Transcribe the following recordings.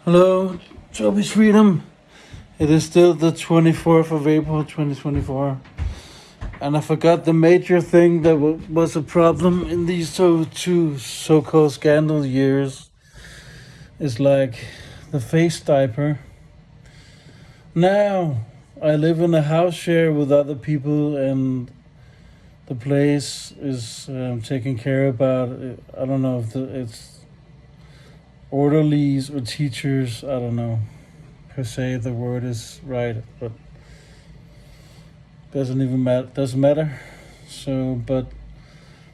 Hello, Joby's Freedom. It is still the 24th of April 2024. And I forgot the major thing that was a problem in these two so-called scandal years is like the face diaper. Now, I live in a house share with other people and the place is taken care about. I don't know if it's orderlies or teachers. I don't know per se the word is right, but doesn't matter. So, but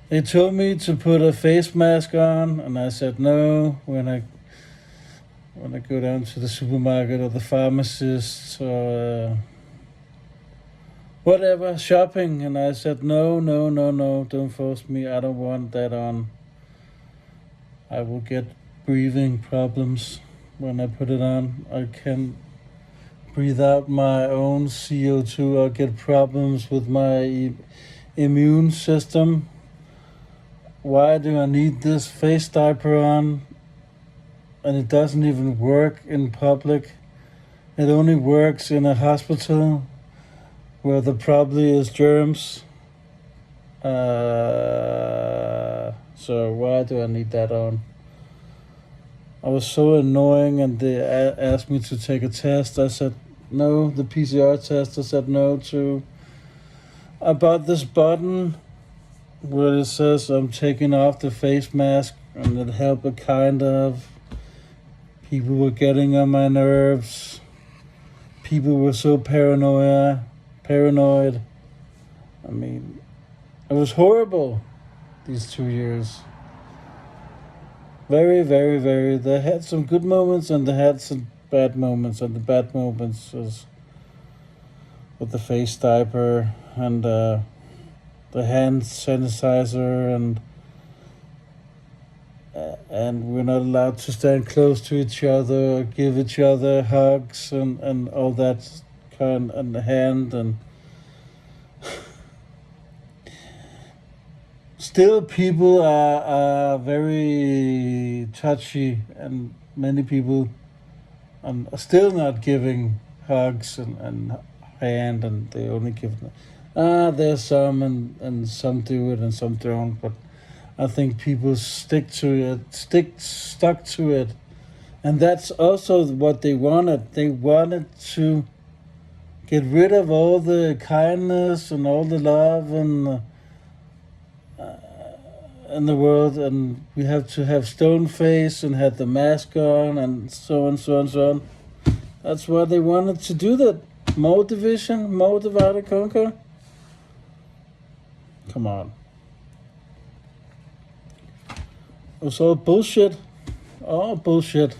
they told me to put a face mask on, and I said no when I go down to the supermarket or the pharmacist or whatever shopping, and I said no, don't force me. I don't want that on. I will get breathing problems when I put it on. I can breathe out my own CO2. I'll get problems with my immune system. Why do I need this face diaper on? And it doesn't even work in public. It only works in a hospital where there probably is germs. So why do I need that on? I was so annoying, and they asked me to take a test. I said no, the PCR test. I said no to. I bought this button where it says I'm taking off the face mask, and it helped a kind of. People were getting on my nerves. People were so paranoid. I mean, it was horrible, these 2 years. Very, very, very. They had some good moments and they had some bad moments. And the bad moments was with the face diaper and the hand sanitizer and we're not allowed to stand close to each other, give each other hugs and all that kind and the hand and still people are very touchy and many people are still not giving hugs and hand and they only give there's some and some do it and some don't, but I think people stuck to it. And that's also what they wanted. They wanted to get rid of all the kindness and all the love and in the world, and we have to have stone face and had the mask on and so on. That's why they wanted to do that. More division, more divide and conquer. Come on. It was all bullshit. All bullshit.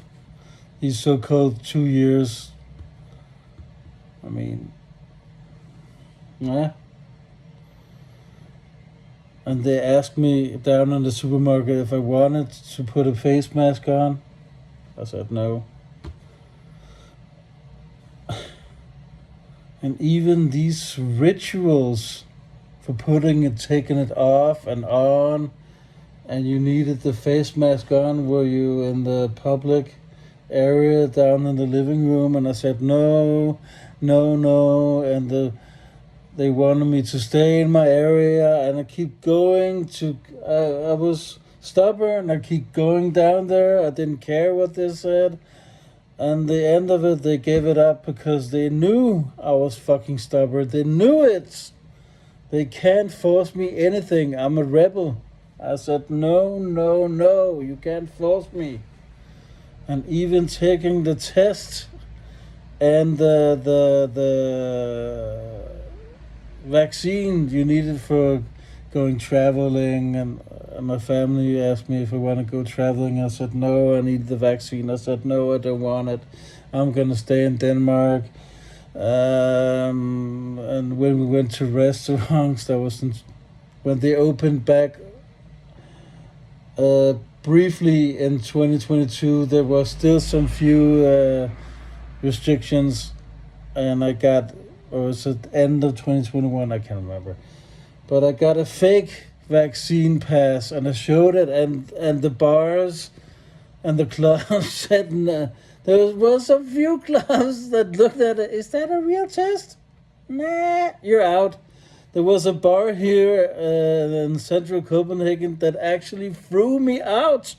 These so-called 2 years. I mean, yeah. And they asked me down in the supermarket if I wanted to put a face mask on. I said no. And even these rituals for taking it off and on, and you needed the face mask on, were you in the public area down in the living room? And I said no, and they wanted me to stay in my area, and I keep going to. I was stubborn. I keep going down there. I didn't care what they said, and the end of it, they gave it up because they knew I was fucking stubborn. They knew it. They can't force me anything. I'm a rebel. I said no, you can't force me. And even taking the test and the vaccine you needed for going traveling, and my family asked me if I want to go traveling. I said no, I need the vaccine. I said no, I don't want it. I'm gonna stay in Denmark. And when we went to restaurants, that wasn't when they opened back briefly in 2022. There was still some few restrictions, and I got, or was it end of 2021? I can't remember. But I got a fake vaccine pass, and I showed it, and the bars And the clown said, there was a few clowns that looked at it. Is that a real test? Nah, you're out. There was a bar here in central Copenhagen that actually threw me out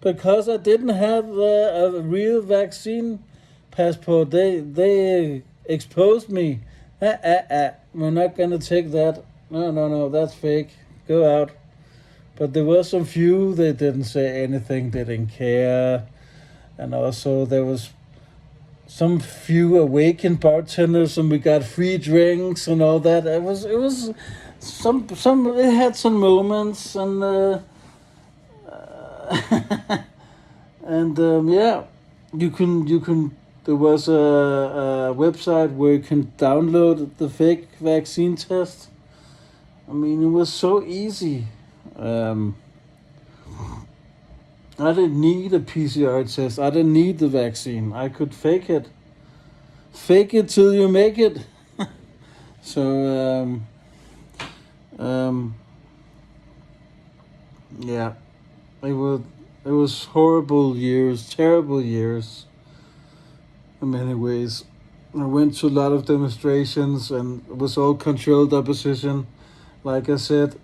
because I didn't have a real vaccine passport. They exposed me. We're not gonna take that. No, that's fake. Go out. But there were some few. They didn't say anything. They didn't care. And also there was some few awakened bartenders, and we got free drinks and all that. It was some it had some moments, and and yeah, you can. There was a website where you can download the fake vaccine test. I mean, it was so easy. Um, I didn't need a PCR test. I didn't need the vaccine. I could fake it. Fake it till you make it. So, yeah, it was horrible years, terrible years, in many ways. I went to a lot of demonstrations, and it was all controlled opposition. Like I said,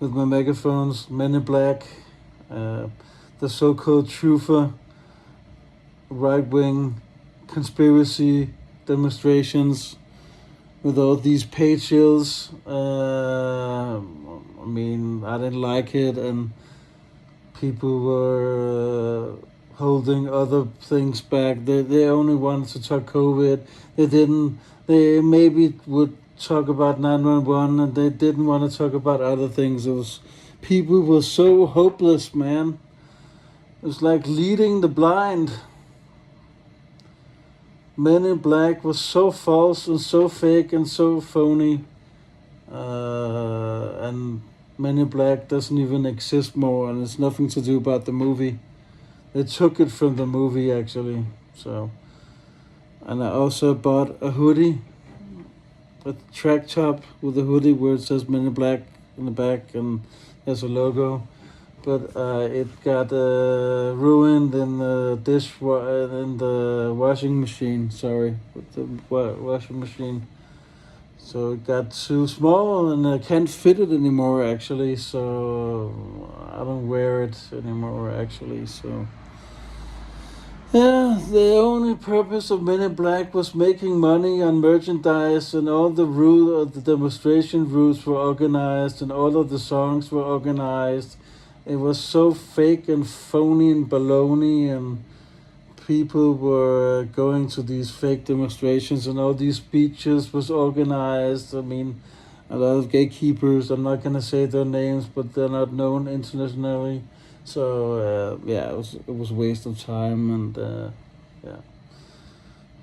with my megaphones, Men in Black, uh, the so-called truther, right-wing conspiracy demonstrations with all these page hills. I mean, I didn't like it, and people were holding other things back. They only wanted to talk COVID. They didn't. They maybe would talk about 911, and they didn't want to talk about other things. It was people were so hopeless, man. It was like leading the blind. Men in Black was so false and so fake and so phony. And Men in Black doesn't even exist more, and it's nothing to do about the movie. They took it from the movie, actually. So, and I also bought a hoodie, a track top with a hoodie where it says Men in Black in the back, and there's a logo. But it got ruined in the in the washing machine. Sorry, with the washing machine. So it got too small, and I can't fit it anymore. Actually, so I don't wear it anymore. Actually, so yeah, the only purpose of Men in Black was making money on merchandise, and all the the demonstration routes were organized, and all of the songs were organized. It was so fake and phony and baloney, and people were going to these fake demonstrations, and all these speeches was organized. I mean, a lot of gatekeepers. I'm not gonna say their names, but they're not known internationally. So yeah, it was a waste of time, and yeah.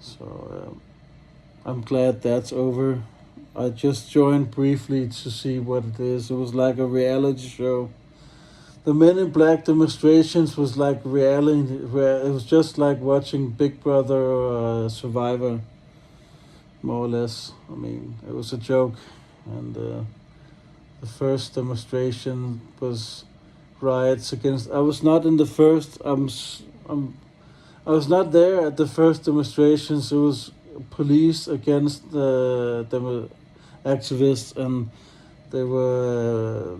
So I'm glad that's over. I just joined briefly to see what it is. It was like a reality show. The Men in Black demonstrations was like reality, where it was just like watching Big Brother or Survivor, more or less. I mean, it was a joke, and the first demonstration was riots against. I was not in the first. I was not there at the first demonstrations. It was police against the activists, and they were.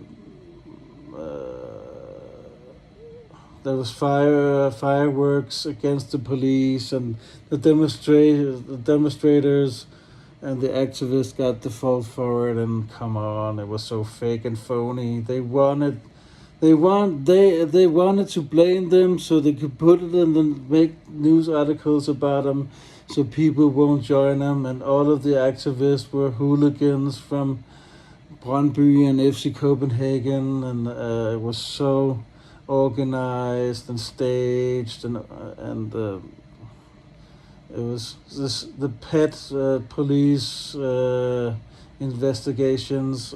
There was fireworks against the police, and the demonstrators and the activists got the fault for it. And come on, it was so fake and phony. They wanted to blame them so they could put it in and make news articles about them, so people won't join them. And all of the activists were hooligans from Brøndby and FC Copenhagen, and it was so organized and staged, and it was the pet police investigations,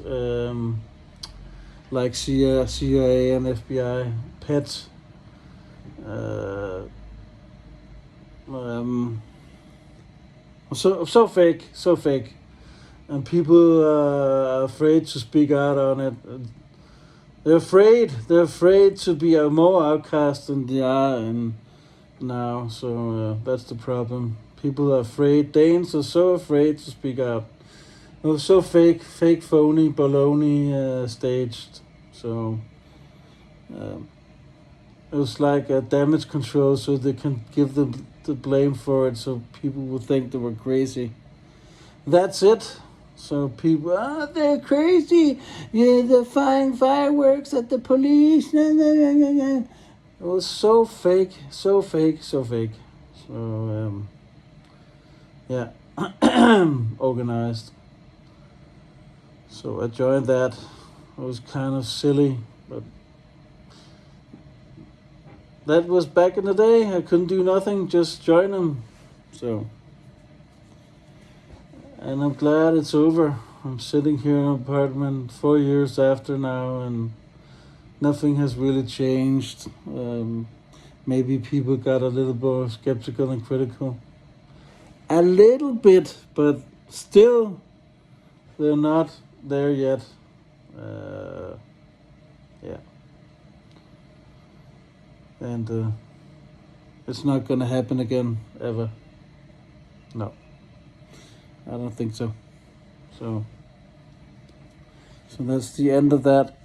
like CIA and FBI. Pet. So fake, and people are afraid to speak out on it. They're afraid. They're afraid to be more outcast than they are and now. So that's the problem. People are afraid. Danes are so afraid to speak out. It was so fake, phony, baloney staged. So it was like a damage control, so they can give them the blame for it, so people would think they were crazy. That's it. So people, they're crazy. Yeah, they're firing fireworks at the police. Nah, nah, nah, nah, nah. It was so fake, so fake, so fake. So yeah, organized. So I joined that. It was kind of silly, but that was back in the day. I couldn't do nothing, just join them. So, and I'm glad it's over. I'm sitting here in an apartment 4 years after now, and nothing has really changed. Maybe people got a little more skeptical and critical. A little bit, but still, they're not there yet. Yeah. And it's not gonna happen again, ever. No, I don't think so. So that's the end of that.